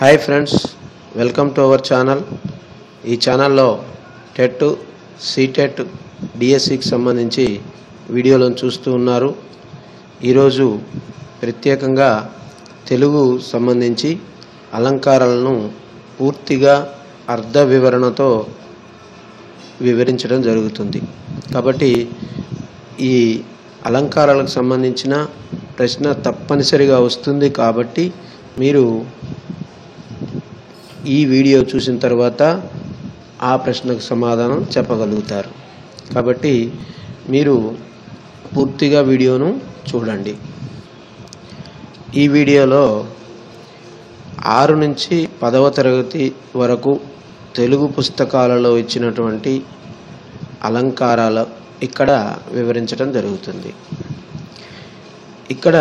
Hi friends, welcome to our channel. ఈ ఛానల్లో TET, CTET, డిఎస్సికి సంబంధించి వీడియోలను చూస్తూ ఉన్నారు. ఈరోజు ప్రత్యేకంగా తెలుగు సంబంధించి అలంకారాలను పూర్తిగా అర్థ వివరణతో వివరించడం జరుగుతుంది. కాబట్టి ఈ అలంకారాలకు సంబంధించిన ప్రశ్న తప్పనిసరిగా వస్తుంది. కాబట్టి మీరు ఈ వీడియో చూసిన తర్వాత ఆ ప్రశ్నకు సమాధానం చెప్పగలుగుతారు. కాబట్టి మీరు పూర్తిగా వీడియోను చూడండి. ఈ వీడియోలో 6 నుంచి 10వ తరగతి వరకు తెలుగు పుస్తకాలలో ఇచ్చినటువంటి అలంకారాలు ఇక్కడ వివరించడం జరుగుతుంది. ఇక్కడ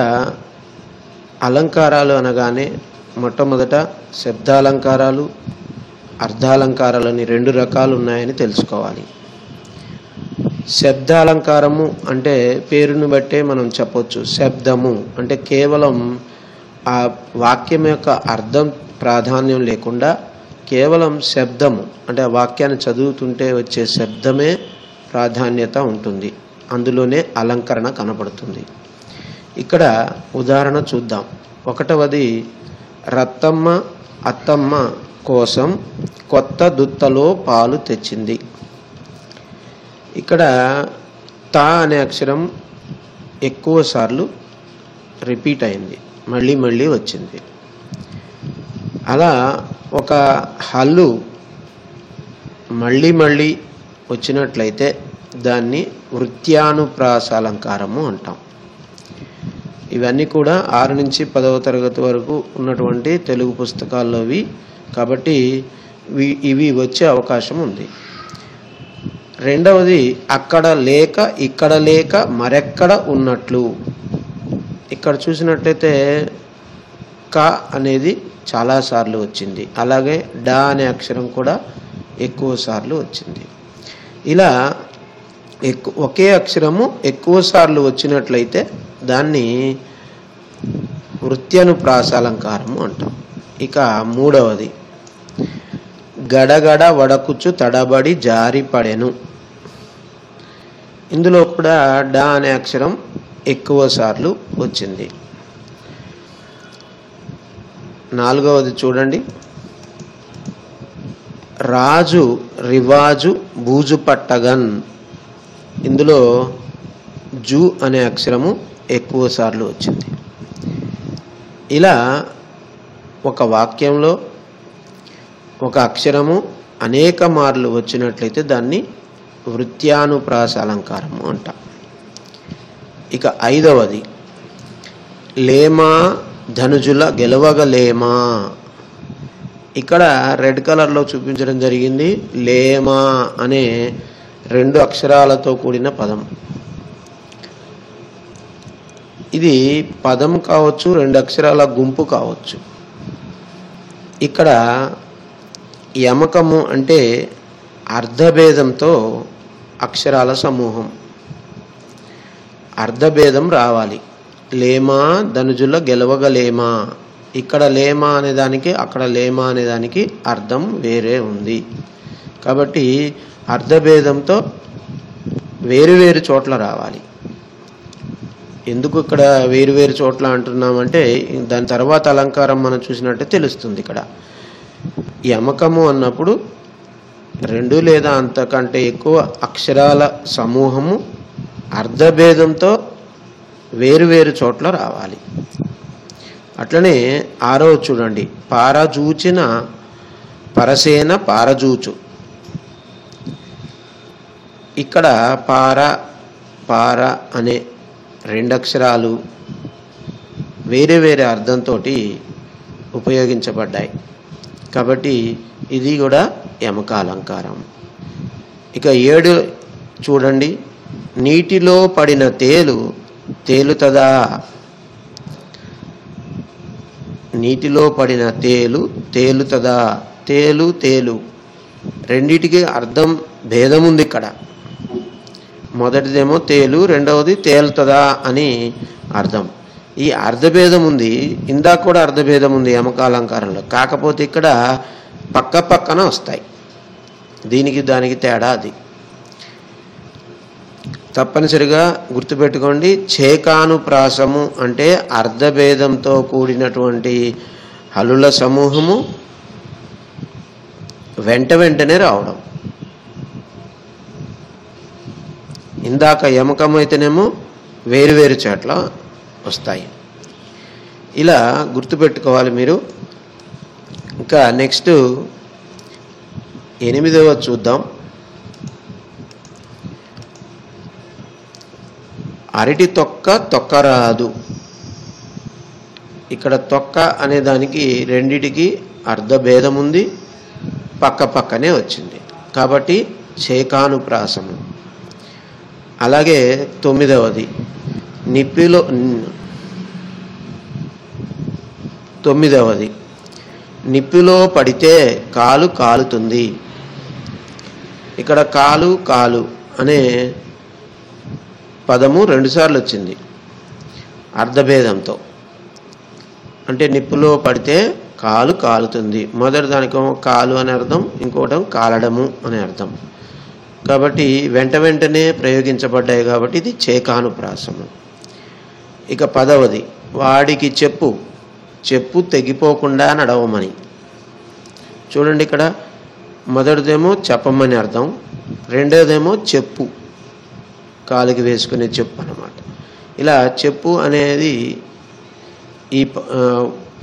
అలంకారాలు అనగానే మొట్టమొదట శబ్దాలంకారాలు, అర్థాలంకారాలని 2 రకాలు ఉన్నాయని తెలుసుకోవాలి. శబ్దాలంకారము అంటే పేరును బట్టే మనం చెప్పొచ్చు. శబ్దము అంటే కేవలం ఆ వాక్యం యొక్క అర్థం ప్రాధాన్యం లేకుండా కేవలం శబ్దము అంటే ఆ వాక్యాన్ని చదువుతుంటే వచ్చే శబ్దమే ప్రాధాన్యత ఉంటుంది. అందులోనే అలంకరణ కనపడుతుంది. ఇక్కడ ఉదాహరణ చూద్దాం. 1వది, రత్తమ్మ అత్తమ్మ కోసం కొత్త దుత్తలో పాలు తెచ్చింది. ఇక్కడ తా అనే అక్షరం ఎక్కువ సార్లు రిపీట్ అయింది, మళ్ళీ మళ్ళీ వచ్చింది. అలా ఒక హల్లు మళ్ళీ మళ్ళీ వచ్చినట్లయితే దాన్ని వృత్యానుప్రాస అలంకారము అంటాం. ఇవన్నీ కూడా 6 నుంచి 10వ తరగతి వరకు ఉన్నటువంటి తెలుగు పుస్తకాల్లోవి. కాబట్టి ఇవి వచ్చే అవకాశం ఉంది. 2వది, అక్కడ లేక ఇక్కడ లేక మరెక్కడ ఉన్నట్లు. ఇక్కడ చూసినట్లయితే క అనేది చాలాసార్లు వచ్చింది. అలాగే డా అనే అక్షరం కూడా ఎక్కువ సార్లు వచ్చింది. ఇలా ఒకే అక్షరము ఎక్కువ సార్లు వచ్చినట్లయితే దాన్ని వృత్యానుప్రాస అలంకారము అంటాం. ఇక 3వది, గడగడ వడకుచు తడబడి జారి పడెను. ఇందులో కూడా డా అనే అక్షరం ఎక్కువ సార్లు వచ్చింది. 4వది చూడండి, రాజు రివాజు బూజు పట్టగన్. ఇందులో జు అనే అక్షరము ఎక్కువ సార్లు వచ్చింది. ఇలా ఒక వాక్యంలో ఒక అక్షరము అనేక మార్లు వచ్చినట్లయితే దాన్ని వృత్యానుప్రాస అలంకారము అంటాం. ఇక 5వది, లేమా ధనుజుల గెలవగలేమా. ఇక్కడ రెడ్ కలర్లో చూపించడం జరిగింది. లేమా అనే 2 అక్షరాలతో కూడిన పదం. ఇది పదం కావచ్చు, 2 అక్షరాల గుంపు కావచ్చు. ఇక్కడ యమకము అంటే అర్ధభేదంతో అక్షరాల సమూహం. అర్ధభేదం రావాలి. లేమా ధనుజుల గెలవగలేమా. ఇక్కడ లేమా అనేదానికి అక్కడ లేమా అనేదానికి అర్థం వేరే ఉంది. కాబట్టి అర్ధభేదంతో వేరు చోట్ల రావాలి. ఎందుకు ఇక్కడ వేరు చోట్ల అంటున్నామంటే దాని తర్వాత అలంకారం మనం చూసినట్టే తెలుస్తుంది. ఇక్కడ యమకము అన్నప్పుడు 2 లేదా అంతకంటే ఎక్కువ అక్షరాల సమూహము అర్ధభేదంతో వేరు చోట్ల రావాలి. అట్లనే 6వది చూడండి, పారజూచిన పరసేన పారజూచు. ఇక్కడ పార అనే 2 అక్షరాలు వేరే అర్థంతో ఉపయోగించబడ్డాయి. కాబట్టి ఇది కూడా యమక అలంకారం. ఇక 7 చూడండి, నీటిలో పడిన తేలుతదా. నీటిలో పడిన తేలుతదా. తేలు రెండిటికి అర్థం భేదం ఉంది. ఇక్కడ మొదటిదేమో తేలు, రెండవది తేలుతదా అని అర్థం. ఈ అర్ధభేదం ఉంది, ఇందాక కూడా అర్ధభేదం ఉంది యమకాలంకారంలో. కాకపోతే ఇక్కడ పక్క పక్కన వస్తాయి. దీనికి దానికి తేడా అది. తప్పనిసరిగా గుర్తుపెట్టుకోండి. ఛేకానుప్రాసము అంటే అర్ధభేదంతో కూడినటువంటి హల్లుల సమూహము వెంటనే రావడం. ఇందాక యమకం అయితేనేమో వేరు చోట్ల వస్తాయి. ఇలా గుర్తుపెట్టుకోవాలి మీరు. ఇంకా నెక్స్ట్ 8వ చూద్దాం. అరటి తొక్కరాదు. ఇక్కడ తొక్క అనే దానికి రెండిటికి అర్ధభేదం ఉంది, పక్క పక్కనే వచ్చింది కాబట్టి ఛేకానుప్రాసము. అలాగే 9వది నిప్పిలో పడితే కాలు కాలుతుంది. ఇక్కడ కాలు అనే పదము 2 సార్లు వచ్చింది అర్ధభేదంతో. అంటే నిప్పులో పడితే కాలు కాలుతుంది. మొదటి దానికేమో కాలు అని అర్థం, ఇంకోటం కాలడము అని అర్థం. కాబట్టి వెంటనే ప్రయోగించబడ్డాయి కాబట్టి ఇది ఛేకానుప్రాసము. ఇక 10వది వాడికి చెప్పు తెగిపోకుండా నడవమని. చూడండి, ఇక్కడ మొదటిదేమో చెప్పమని అర్థం, రెండోదేమో చెప్పు, కాలుకి వేసుకునే చెప్పు అన్నమాట. ఇలా చెప్పు అనేది ఈ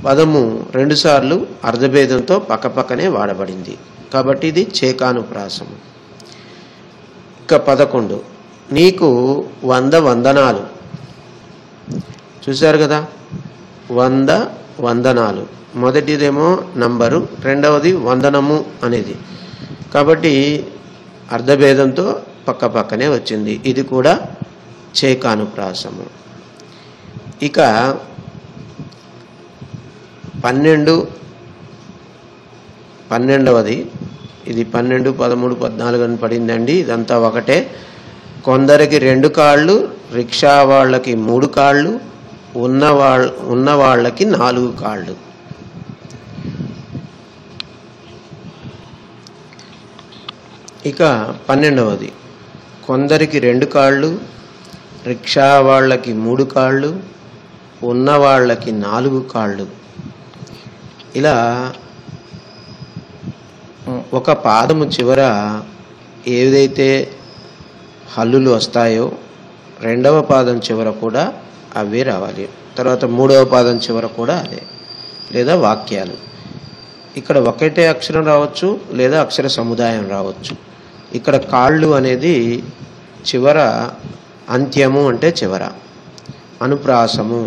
పదము 2 సార్లు అర్ధభేదంతో పక్కపక్కనే వాడబడింది కాబట్టి ఇది ఛేకానుప్రాసము. ఇక 11 నీకు 100 వందనాలు. చూశారు కదా, 100 వందనాలు. మొదటిదేమో నంబరు, రెండవది వందనము అనేది. కాబట్టి అర్ధభేదంతో పక్కనే వచ్చింది. ఇది కూడా ఛేకానుప్రాసము. ఇక 12వది ఇది 12, 13, 14 అని పడిందండి. ఇదంతా ఒకటే. కొందరికి 2 కాళ్ళు, రిక్షా వాళ్ళకి 3 కాళ్ళు, ఉన్న వాళ్ళకి 4 కాళ్ళు. ఇక 12వది కొందరికి 2 కాళ్ళు, రిక్షా వాళ్ళకి 3 కాళ్ళు, ఉన్న వాళ్ళకి 4 కాళ్ళు. ఇలా ఒక పాదము చివర ఏదైతే హల్లులు వస్తాయో రెండవ పాదం చివర కూడా అవే రావాలి. తర్వాత 3వ పాదం చివర కూడా అదే, లేదా వాక్యాలు. ఇక్కడ ఒకటే అక్షరం రావచ్చు, లేదా అక్షర సముదాయం రావచ్చు. ఇక్కడ కాళ్ళు అనేది చివర, అంత్యము అంటే చివర, అనుప్రాసము,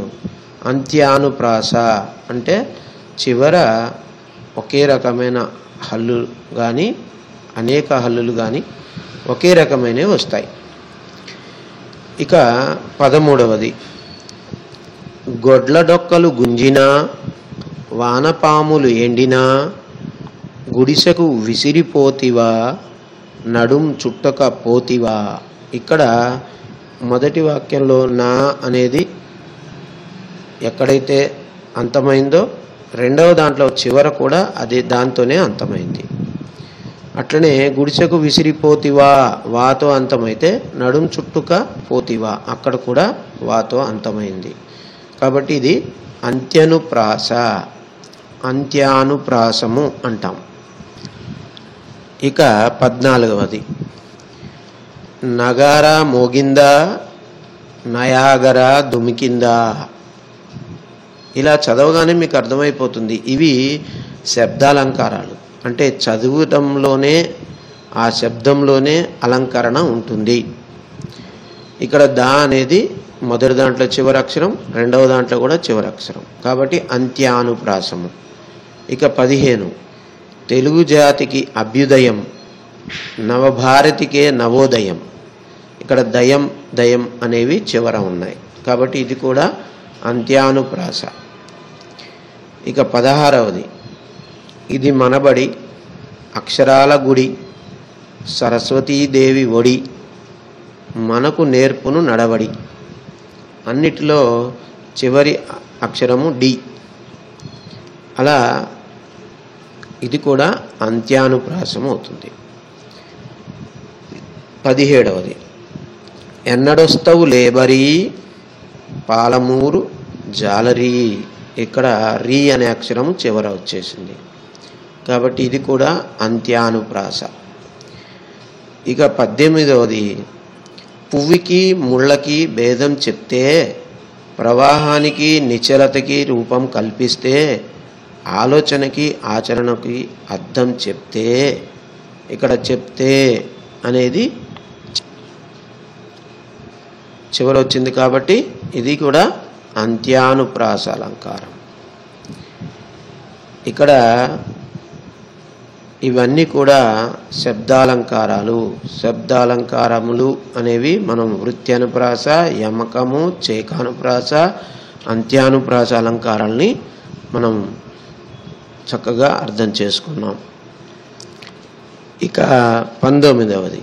అంత్యానుప్రాస అంటే చివర ఒకే రకమైన హల్లు కానీ అనేక హల్లులు కానీ ఒకే రకమైనవి వస్తాయి. ఇక 13వది గొడ్ల డొక్కలు గుంజినా, వానపాములు ఎండినా, గుడిసెకు విసిరిపోతివా, నడుం చుట్టక పోతివా. ఇక్కడ మొదటి వాక్యంలో నా అనేది ఎక్కడైతే అంతమైందో రెండవ దాంట్లో చివర కూడా అదే దాంతోనే అంతమైంది. అట్లనే గుడిసెకు విసిరిపోతివా వాతో అంతమైతే నడుం చుట్టుక పోతివా అక్కడ కూడా వాతో అంతమైంది. కాబట్టి ఇది అంత్యానుప్రాసము అంటాం. ఇక 14వది నగారా మోగిందా, నయాగరా దుమికిందా. ఇలా చదవగానే మీకు అర్థమైపోతుంది ఇవి శబ్దాలంకారాలు. అంటే చదువటంలోనే ఆ శబ్దంలోనే అలంకరణ ఉంటుంది. ఇక్కడ దా అనేది మొదటి దాంట్లో చివరి అక్షరం, రెండవ దాంట్లో కూడా చివరి అక్షరం కాబట్టి అంత్యానుప్రాసము. ఇక 15 తెలుగు జాతికి అభ్యుదయం, నవభారతికే నవోదయం. ఇక్కడ దయం అనేవి చివర ఉన్నాయి కాబట్టి ఇది కూడా అంత్యానుప్రాస. ఇక 16వది ఇది మనబడి, అక్షరాల గుడి, సరస్వతీదేవి ఒడి, మనకు నేర్పును నడవడి. అన్నిటిలో చివరి అక్షరము డి. అలా ఇది కూడా అంత్యానుప్రాసం అవుతుంది. 17వది ఎన్నడొస్తవు లేబరీ పాలమూరు జాలరీ. ఇక్కడ రీ అనే అక్షరం చివర వచ్చేసింది కాబట్టి ఇది కూడా అంత్యానుప్రాస. ఇక 18వది పువ్వుకి ముళ్ళకి భేదం చెప్తే ప్రవాహానికి నిశ్చలతకి రూపం కల్పిస్తే ఆలోచనకి ఆచరణకి అర్థం చెప్తే. ఇక్కడ చెప్తే అనేది చివర వచ్చింది కాబట్టి ఇది కూడా అంత్యానుప్రాస అలంకారం. ఇక్కడ ఇవన్నీ కూడా శబ్దాలంకారాలు. శబ్దాలంకారములు అనేవి మనం వృత్యానుప్రాస, యమకము, చేకానుప్రాస, అంత్యానుప్రాస అలంకారాలని మనం చక్కగా అర్థం చేసుకున్నాం. ఇక 19వది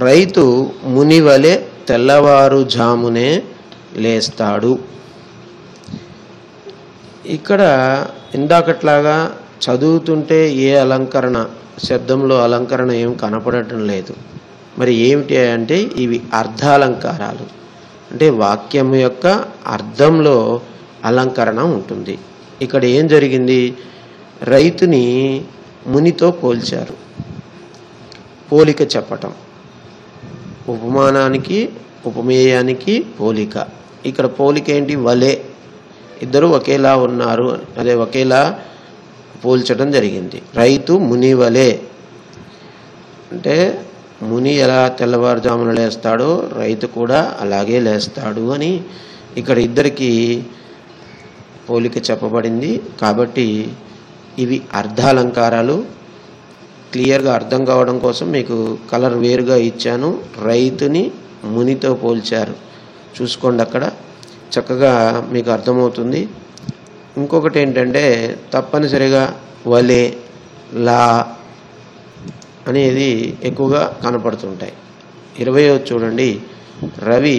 రైతు మునివలె తెల్లవారుజామునే లేస్తాడు. ఇక్కడ ఇందాకట్లాగా చదువుతుంటే ఏ అలంకరణ, శబ్దంలో అలంకరణ ఏం కనపడటం లేదు. మరి ఏమిటి అంటే ఇవి అర్థాలంకారాలు. అంటే వాక్యం యొక్క అర్థంలో అలంకరణ ఉంటుంది. ఇక్కడ ఏం జరిగింది, రైతుని మునితో పోల్చారు. పోలిక చెప్పటం, ఉపమానానికి ఉపమేయానికి పోలిక. ఇక్కడ పోలిక ఏంటి, వలె. ఇద్దరు ఒకేలా ఉన్నారు, అదే ఒకేలా పోల్చడం జరిగింది. రైతు ముని వలె అంటే ముని ఎలా తెల్లవారుజామున లేస్తాడో రైతు కూడా అలాగే లేస్తాడు అని ఇక్కడ ఇద్దరికి పోలిక చెప్పబడింది. కాబట్టి ఇవి అర్థాలంకారాలు. క్లియర్గా అర్థం కావడం కోసం మీకు కలర్ వేరుగా ఇచ్చాను. రైతుని మునితో పోల్చారు, చూసుకోండి, అక్కడ చక్కగా మీకు అర్థమవుతుంది. ఇంకొకటి ఏంటంటే తప్పనిసరిగా వలె, లా అనేది ఎక్కువగా కనపడుతుంటాయి. 20వ చూడండి, రవి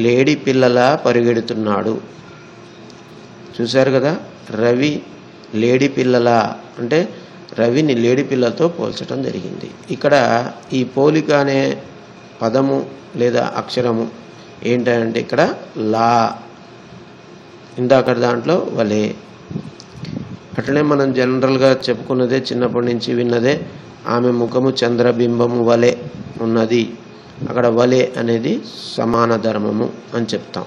లేడి పిల్లలా పరిగెడుతున్నాడు. చూశారు కదా, రవి లేడి పిల్లలా అంటే రవిని లేడి పిల్లలతో పోల్చడం జరిగింది. ఇక్కడ ఈ పోలిక అనే పదము లేదా అక్షరము ఏంటంటే ఇక్కడ లా, ఇందాక దాంట్లో వలే. అట్లనే మనం జనరల్గా చెప్పుకున్నదే, చిన్నప్పటి నుంచి విన్నదే, ఆమె ముఖము చంద్రబింబము వలె ఉన్నది. అక్కడ వలె అనేది సమాన ధర్మము అని చెప్తాం.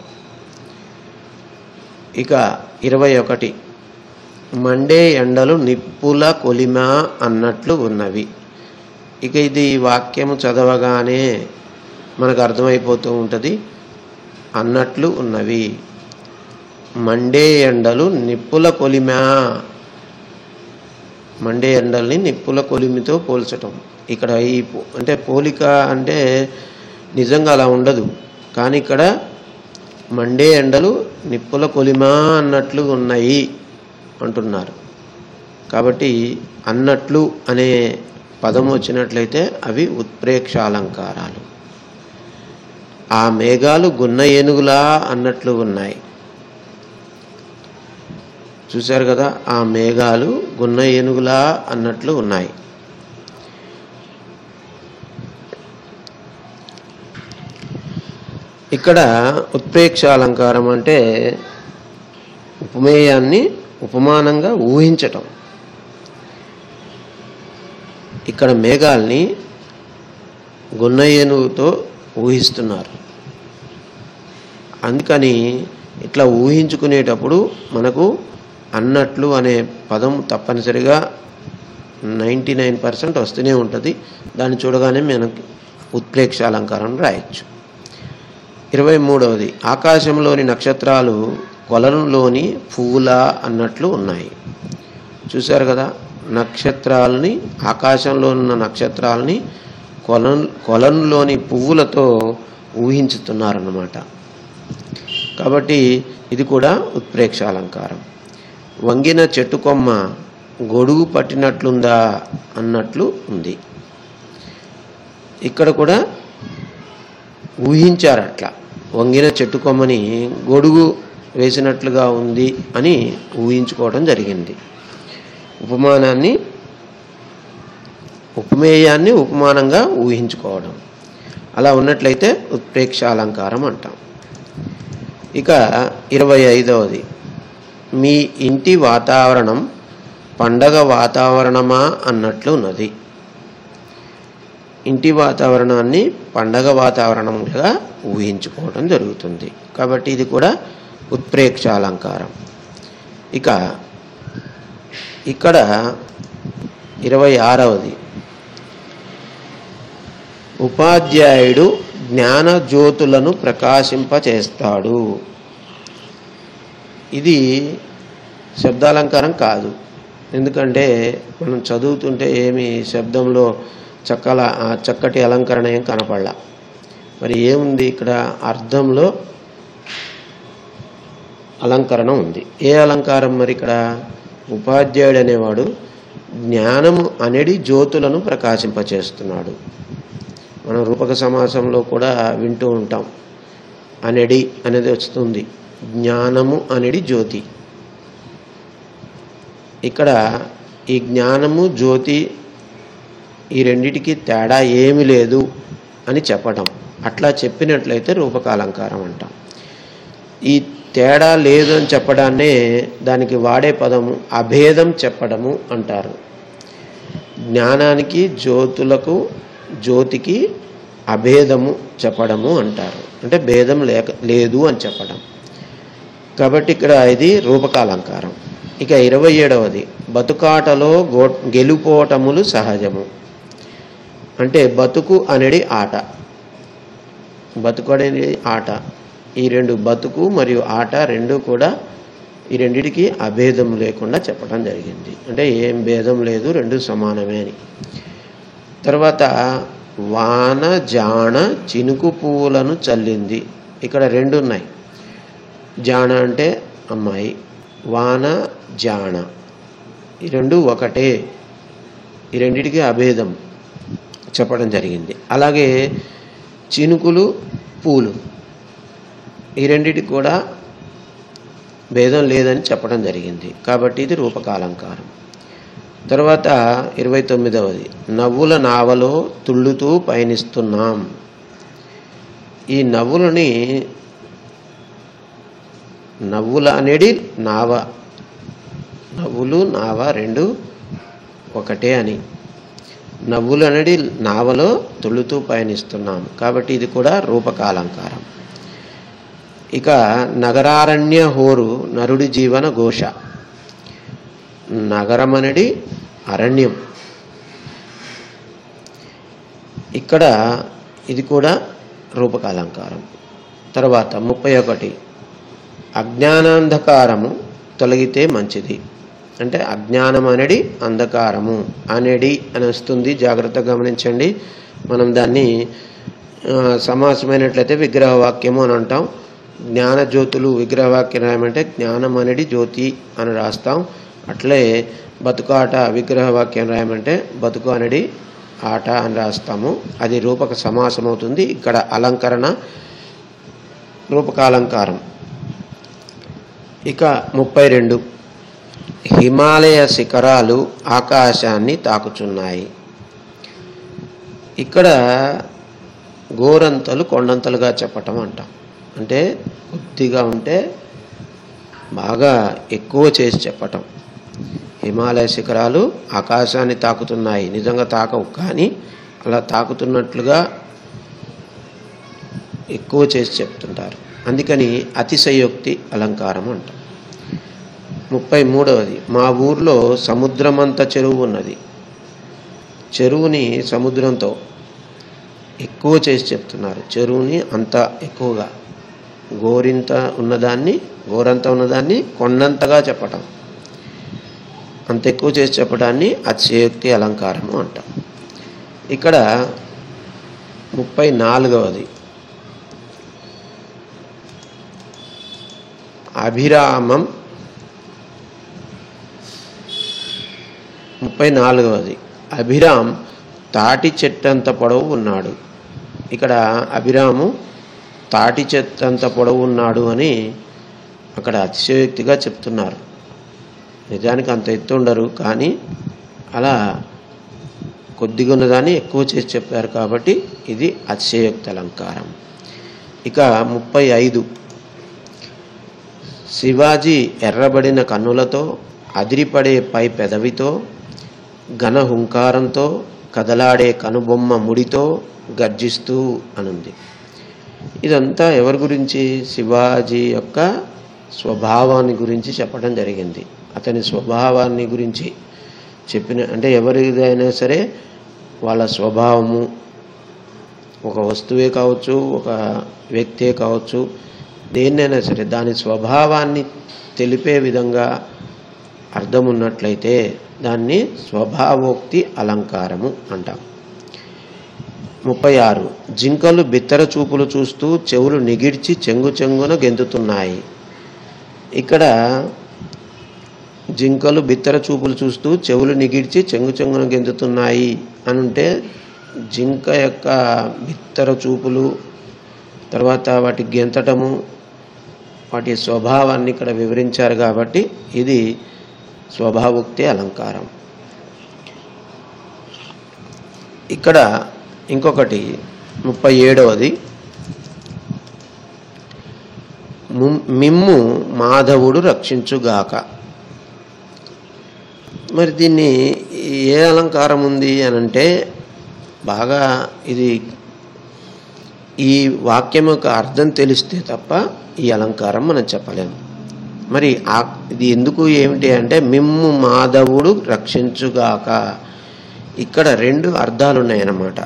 ఇక 21 మండే ఎండలు నిప్పుల కొలిమ అన్నట్లు ఉన్నవి. ఇక ఇది వాక్యము చదవగానే మనకు అర్థమైపోతూ ఉంటుంది. అన్నట్లు ఉన్నవి, మండే ఎండలు నిప్పుల కొలిమ. మండే ఎండల్ని నిప్పుల కొలిమితో పోల్చటం. ఇక్కడ ఈ అంటే పోలిక అంటే నిజంగా అలా ఉండదు, కానీ ఇక్కడ మండే ఎండలు నిప్పుల కొలిమ అన్నట్లు ఉన్నాయి అంటున్నారు. కాబట్టి అన్నట్లు అనే పదం వచ్చినట్లయితే అవి ఉత్ప్రేక్షాలంకారాలు. ఆ మేఘాలు గున్న ఏనుగులా అన్నట్లు ఉన్నాయి. చూశారు కదా, ఆ మేఘాలు గున్న ఏనుగులా అన్నట్లు ఉన్నాయి. ఇక్కడ ఉత్ప్రేక్షాలంకారం అంటే ఉపమేయాన్ని ఉపమానంగా ఊహించటం. ఇక్కడ మేఘాల్ని గున్న ఏనుగుతో ఊహిస్తున్నారు. అందుకని ఇట్లా ఊహించుకునేటప్పుడు మనకు అన్నట్లు అనే పదం తప్పనిసరిగా 99% వస్తూనే ఉంటుంది. దాన్ని చూడగానే మనకి ఉత్ప్రేక్షాలంకారం రాయొచ్చు. 23వది ఆకాశంలోని నక్షత్రాలు కొలనులోని పువ్వులా అన్నట్లు ఉన్నాయి. చూశారు కదా, నక్షత్రాలని, ఆకాశంలో ఉన్న నక్షత్రాలని కొలనులోని పువ్వులతో ఊహించుతున్నారన్నమాట. కాబట్టి ఇది కూడా ఉత్ప్రేక్షాలంకారం. వంగిన చెట్టు కొమ్మ గొడుగు పట్టినట్లుందా అన్నట్లు ఉంది. ఇక్కడ కూడా ఊహించారు. అట్లా వంగిన చెట్టు కొమ్మని గొడుగు వేసినట్లుగా ఉంది అని ఊహించుకోవడం జరిగింది. ఉపమేయాన్ని ఉపమానంగా ఊహించుకోవడం. అలా ఉన్నట్లయితే ఉత్ప్రేక్ష అలంకారం అంటాం. ఇక 25వది, మీ ఇంటి వాతావరణం పండగ వాతావరణమా అన్నట్లు ఉన్నది. ఇంటి వాతావరణాన్ని పండగ వాతావరణంగా ఊహించుకోవడం జరుగుతుంది. కాబట్టి ఇది కూడా ఉత్ప్రేక్ష అలంకారం. ఇక ఇక్కడ 26వది, ఉపాధ్యాయుడు జ్ఞాన జ్యోతులను ప్రకాశింపచేస్తాడు. ఇది శబ్దాలంకారం కాదు. ఎందుకంటే మనం చదువుతుంటే ఏమి శబ్దంలో చక్కటి అలంకరణ ఏం కనపడలా. మరి ఏముంది ఇక్కడ? అర్థంలో అలంకరణ ఉంది. ఏ అలంకారం మరి ఇక్కడ? ఉపాధ్యాయుడు అనేవాడు జ్ఞానము అనేది జ్యోతులను ప్రకాశింపచేస్తున్నాడు. మనం రూపక సమాసంలో కూడా వింటూ ఉంటాం. అనేది అనేది వస్తుంది. జ్ఞానము అనేది జ్యోతి. ఇక్కడ ఈ జ్ఞానము జ్యోతి ఈ రెండిటికి తేడా ఏమీ లేదు అని చెప్పటం. అట్లా చెప్పినట్లయితే రూపకాలంకారం అంటాం. ఈ తేడా లేదు అని చెప్పడాన్నే దానికి వాడే పదము అభేదం చెప్పడము అంటారు. జ్ఞానానికి జ్యోతికి అభేదము చెప్పడము అంటారు. అంటే భేదం లేదు అని చెప్పడం. కాబట్టి ఇక్కడ ఇది రూపకాలంకారం. ఇక 27వది, బతుకాటలో గెలుపోటములు సహజము. అంటే బతుకు అనేది ఆట. బతుకు అనేది ఆట. ఈ రెండు, బతుకు మరియు ఆట రెండు కూడా ఈ రెండిటికి అభేదం లేకుండా చెప్పడం జరిగింది. అంటే ఏం భేదం లేదు, రెండు సమానమే అని. తర్వాత వాన జాణ చినుకు పూలను చల్లింది. ఇక్కడ రెండు ఉన్నాయి. జాణ అంటే అమ్మాయి, వాన జాణ ఈ రెండు ఒకటే. ఈ రెండిటికి అభేదం చెప్పడం జరిగింది. అలాగే చినుకులు పూలు ఈ రెండిటికి కూడా భేదం లేదని చెప్పడం జరిగింది. కాబట్టి ఇది రూపకాలంకారం. తర్వాత 29వది, నవ్వుల నావలో తుళ్ళుతూ పయనిస్తున్నాం. ఈ నవ్వుల అనేది నావ, నవ్వులు నావ రెండు ఒకటే అని. నవ్వులు అనేది నావలో తుళ్ళుతూ పయనిస్తున్నాం. కాబట్టి ఇది కూడా రూపకాలంకారం. ఇక నగరారణ్య హోరు నరుడి జీవన ఘోష. నగరం అనేది అరణ్యం. ఇక్కడ ఇది కూడా రూపకాలంకారం. తర్వాత 31, అజ్ఞానాంధకారము తొలగితే మంచిది. అంటే అజ్ఞానం అనేది అంధకారము అనేది అని వస్తుంది. జాగ్రత్తగా గమనించండి. మనం దాన్ని సమాసమైనట్లయితే విగ్రహవాక్యము అని అంటాం. జ్ఞానజ్యోతులు విగ్రహవాక్యం రాయమంటే జ్ఞానం అనేది జ్యోతి అని రాస్తాం. అట్లే బతుకాట విగ్రహవాక్యం రాయమంటే బతుకు అనేది ఆట అని రాస్తాము. అది రూపక సమాసం అవుతుంది. ఇక్కడ అలంకరణ రూపకాలంకారం. ఇక 32, హిమాలయ శిఖరాలు ఆకాశాన్ని తాకుచున్నాయి. ఇక్కడ గోరంతలు కొండంతలుగా చెప్పటం అంటాం. అంటే కొద్దిగా ఉంటే బాగా ఎక్కువ చేసి చెప్పటం. హిమాలయ శిఖరాలు ఆకాశాన్ని తాకుతున్నాయి. నిజంగా తాకవు, కానీ అలా తాకుతున్నట్లుగా ఎక్కువ చేసి చెప్తుంటారు. అందుకని అతిశయోక్తి అలంకారం అంటాం. 33వది, మా ఊర్లో సముద్రమంత చెరువు ఉన్నది. చెరువుని సముద్రంతో ఎక్కువ చేసి చెప్తున్నారు. చెరువుని అంత ఎక్కువగా, గోరంత ఉన్నదాన్ని కొండంతగా చెప్పటం, అంత ఎక్కువ చేసి చెప్పడాన్ని అతిశయోక్తి అలంకారము అంటాం. ఇక్కడ 34వది, అభిరామం. 34వది, అభిరామ్ తాటి చెట్టంత పొడవు ఉన్నాడు. ఇక్కడ అభిరాము తాటి చెట్టంత పొడవు ఉన్నాడు అని అక్కడ అతిశయోక్తిగా చెప్తున్నారు. నిజానికి అంత ఎత్తు ఉండరు, కానీ అలా కొద్దిగా ఉన్నదాన్ని ఎక్కువ చేసి చెప్పారు కాబట్టి ఇది అతిశయోక్తి అలంకారం. ఇక 35. శివాజీ ఎర్రబడిన కన్నులతో, అదిరిపడే పై పెదవితో, ఘన హుంకారంతో, కదలాడే కనుబొమ్మ ముడితో గర్జిస్తూ అనుంది. ఇదంతా ఎవరి గురించి? శివాజీ యొక్క స్వభావాన్ని గురించి చెప్పడం జరిగింది. అతని స్వభావాన్ని గురించి చెప్పిన, అంటే ఎవరిదైనా సరే వాళ్ళ స్వభావము, ఒక వస్తువే కావచ్చు, ఒక వ్యక్తే కావచ్చు, దేన్నైనా సరే దాని స్వభావాన్ని తెలిపే విధంగా అర్థం ఉన్నట్లయితే దాన్ని స్వభావోక్తి అలంకారము అంటాం. 36. జింకలు బిత్తర చూపులు చూస్తూ చెవులు నిగిడ్చి చెంగు చెంగున గెంతుతున్నాయి. ఇక్కడ జింకలు బిత్తర చూపులు చూస్తూ చెవులు నిగిడ్చి చెంగు చెంగున గెంతుతున్నాయి అనుంటే జింక యొక్క బిత్తర చూపులు, తర్వాత వాటి గెంతటము, వాటి స్వభావాన్ని ఇక్కడ వివరించారు కాబట్టి ఇది స్వభావోక్తి అలంకారం. ఇక్కడ ఇంకొకటి 37. మిమ్ము మాధవుడు రక్షించుగాక. మరి దీన్ని ఏ అలంకారం ఉంది అని బాగా ఇది ఈ వాక్యం యొక్క అర్థం తెలిస్తే తప్ప ఈ అలంకారం మనం చెప్పలేము. మరి ఇది ఎందుకు ఏమిటి అంటే మిమ్ము మాధవుడు రక్షించుగాక. ఇక్కడ 2 అర్థాలు ఉన్నాయన్నమాట.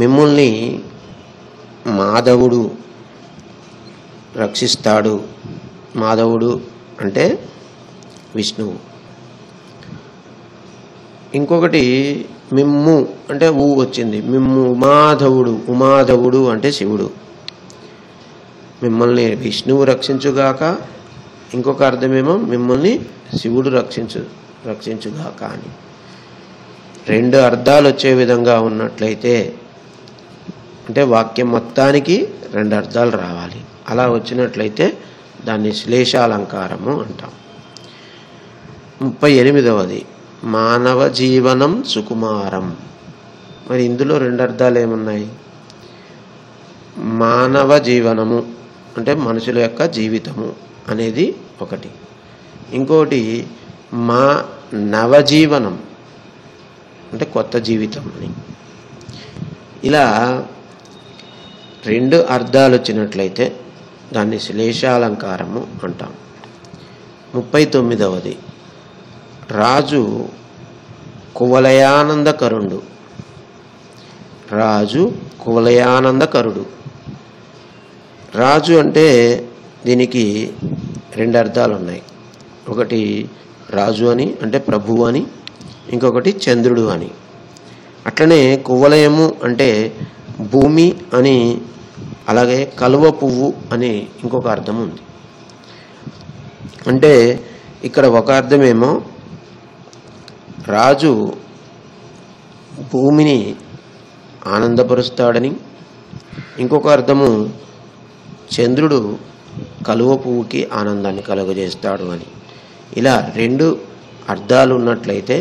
మిమ్మల్ని మాధవుడు రక్షిస్తాడు. మాధవుడు అంటే విష్ణువు. ఇంకొకటి మిమ్ము అంటే ఊ వచ్చింది. మిమ్ము ఉమాధవుడు, ఉమాధవుడు అంటే శివుడు. మిమ్మల్ని విష్ణువు రక్షించుగాక. ఇంకొక అర్థమేమో మిమ్మల్ని శివుడు రక్షించుగాక అని. 2 అర్థాలు వచ్చే విధంగా ఉన్నట్లయితే, అంటే వాక్యం మొత్తానికి 2 అర్థాలు రావాలి. అలా వచ్చినట్లయితే దాన్ని శ్లేషాలంకారము అంటాం. 38. మానవ జీవనం సుకుమారం. మరి ఇందులో 2 అర్థాలు ఏమున్నాయి? మానవ జీవనము అంటే మనుషుల యొక్క జీవితము అనేది ఒకటి. ఇంకోటి మా నవజీవనం అంటే కొత్త జీవితం అని. ఇలా 2 అర్థాలు వచ్చినట్లయితే దాన్ని శ్లేషాలంకారము అంటాం. 39. రాజు కువలయానందకరుడు. రాజు కువలయానందకరుడు. రాజు అంటే దీనికి 2 అర్థాలు ఉన్నాయి. ఒకటి రాజు అని అంటే ప్రభువు అని, ఇంకొకటి చంద్రుడు అని. అట్లనే కువలయము అంటే భూమి అని, అలాగే కలువ పువ్వు అని ఇంకొక అర్థం ఉంది. అంటే ఇక్కడ ఒక అర్థమేమో రాజు భూమిని ఆనందపరుస్తాడని, ఇంకొక అర్థము చంద్రుడు కలువ పువ్వుకి ఆనందాన్ని కలుగజేస్తాడు అని. ఇలా 2 అర్థాలు ఉన్నట్లయితే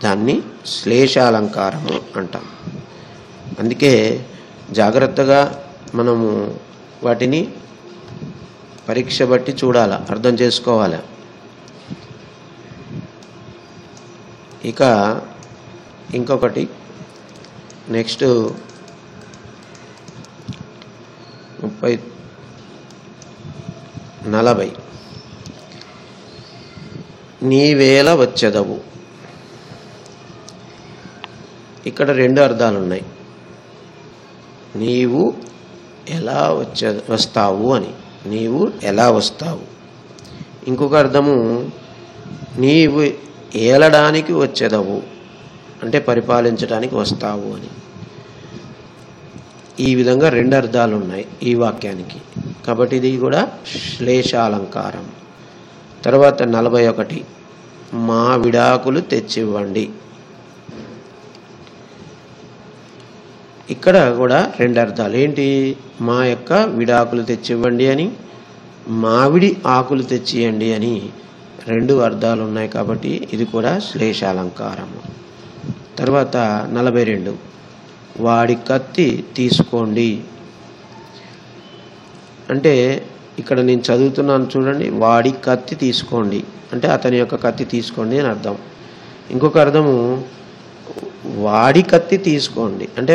దాన్ని శ్లేషాలంకారము అంటాం. అందుకే జాగ్రత్తగా మనము వాటిని పరీక్ష బట్టి చూడాలి, అర్థం చేసుకోవాలి. ఇక ఇంకొకటి నెక్స్ట్ 40. నీవేళ వచ్చెదవు. ఇక్కడ 2 అర్థాలు ఉన్నాయి. నీవు ఎలా వస్తావు అని, నీవు ఎలా వస్తావు. ఇంకొక అర్థము నీవు ఏలడానికి వచ్చెదవు అంటే పరిపాలించడానికి వస్తావు అని. ఈ విధంగా 2 అర్థాలు ఉన్నాయి ఈ వాక్యానికి. కాబట్టి ఇది కూడా శ్లేషాలంకారం. తర్వాత 41. మా విడాకులు తెచ్చివ్వండి. ఇక్కడ కూడా 2 అర్థాలు ఏంటి? మా యొక్క విడాకులు తెచ్చివ్వండి అని, మామిడి ఆకులు తెచ్చియండి అని 2 అర్థాలు ఉన్నాయి కాబట్టి ఇది కూడా శ్లేషాలంకారము. తర్వాత 42 వాడి కత్తి తీసుకోండి అంటే ఇక్కడ నేను చదువుతున్నాను చూడండి, వాడి కత్తి తీసుకోండి అంటే అతని యొక్క కత్తి తీసుకోండి అని అర్థం. ఇంకొక అర్థము వాడి కత్తి తీసుకోండి అంటే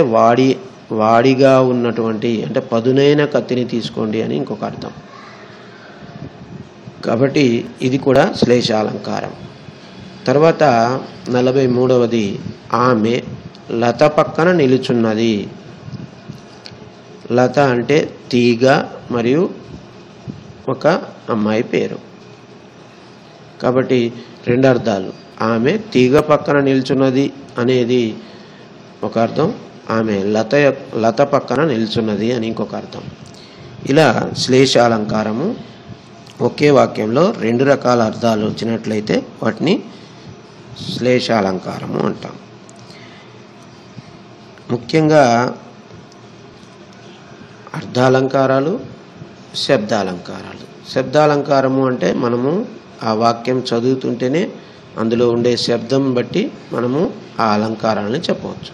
వాడిగా ఉన్నటువంటి అంటే పదునైన కత్తిని తీసుకోండి అని ఇంకొక అర్థం. కాబట్టి ఇది కూడా శ్లేషాలంకారం. తర్వాత 43వది ఆమె లత పక్కన నిలుచున్నది. లత అంటే తీగ మరియు ఒక అమ్మాయి పేరు. కాబట్టి 2 అర్థాలు. ఆమె తీగ పక్కన నిల్చున్నది అనేది ఒక అర్థం, ఆమె లత పక్కన నిల్చున్నది అని ఇంకొక అర్థం. ఇలా శ్లేషాలంకారము ఒకే వాక్యంలో 2 రకాల అర్థాలు వచ్చినట్లయితే వాటిని శ్లేషాలంకారము అంటాం. ముఖ్యంగా అర్థాలంకారాలు, శబ్దాలంకారాలు. శబ్దాలంకారము అంటే మనము ఆ వాక్యం చదువుతుంటేనే అందులో ఉండే శబ్దం బట్టి మనము ఆ అలంకారాలను చెప్పవచ్చు.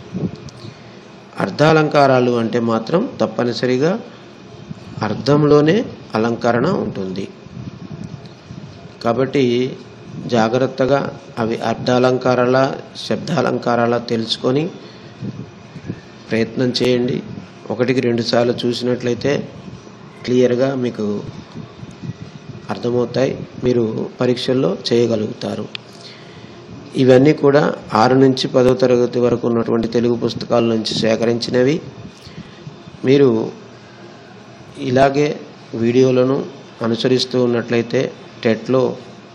అర్థాలంకారాలు అంటే మాత్రం తప్పనిసరిగా అర్థంలోనే అలంకరణ ఉంటుంది. కాబట్టి జాగ్రత్తగా అవి అర్థాలంకారాల శబ్దాలంకారాల తెలుసుకొని ప్రయత్నం చేయండి. 1-2 సార్లు చూసినట్లయితే క్లియర్గా మీకు అర్థమవుతాయి, మీరు పరీక్షల్లో చేయగలుగుతారు. ఇవన్నీ కూడా 6 నుంచి 10వ తరగతి వరకు ఉన్నటువంటి తెలుగు పుస్తకాల నుంచి సేకరించినవి. మీరు ఇలాగే వీడియోలను అనుసరిస్తూ ఉన్నట్లయితే టెట్లో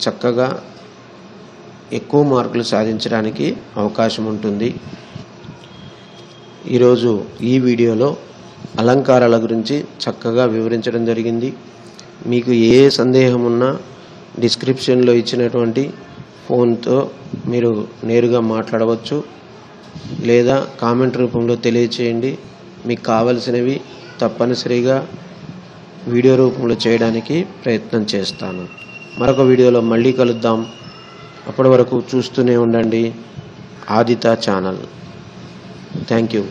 చక్కగా ఎక్కువ మార్కులు సాధించడానికి అవకాశం ఉంటుంది. ఈరోజు ఈ వీడియోలో అలంకారాల గురించి చక్కగా వివరించడం జరిగింది. మీకు ఏ సందేహం ఉన్నా డిస్క్రిప్షన్లో ఇచ్చినటువంటి ఫోన్తో మీరు నేరుగా మాట్లాడవచ్చు, లేదా కామెంట్ రూపంలో తెలియచేయండి. మీకు కావలసినవి తప్పనిసరిగా వీడియో రూపంలో చేయడానికి ప్రయత్నం చేస్తాను. మరొక వీడియోలో మళ్ళీ కలుద్దాం. అప్పటి వరకు చూస్తూనే ఉండండి ఆదిత ఛానల్. Thank you.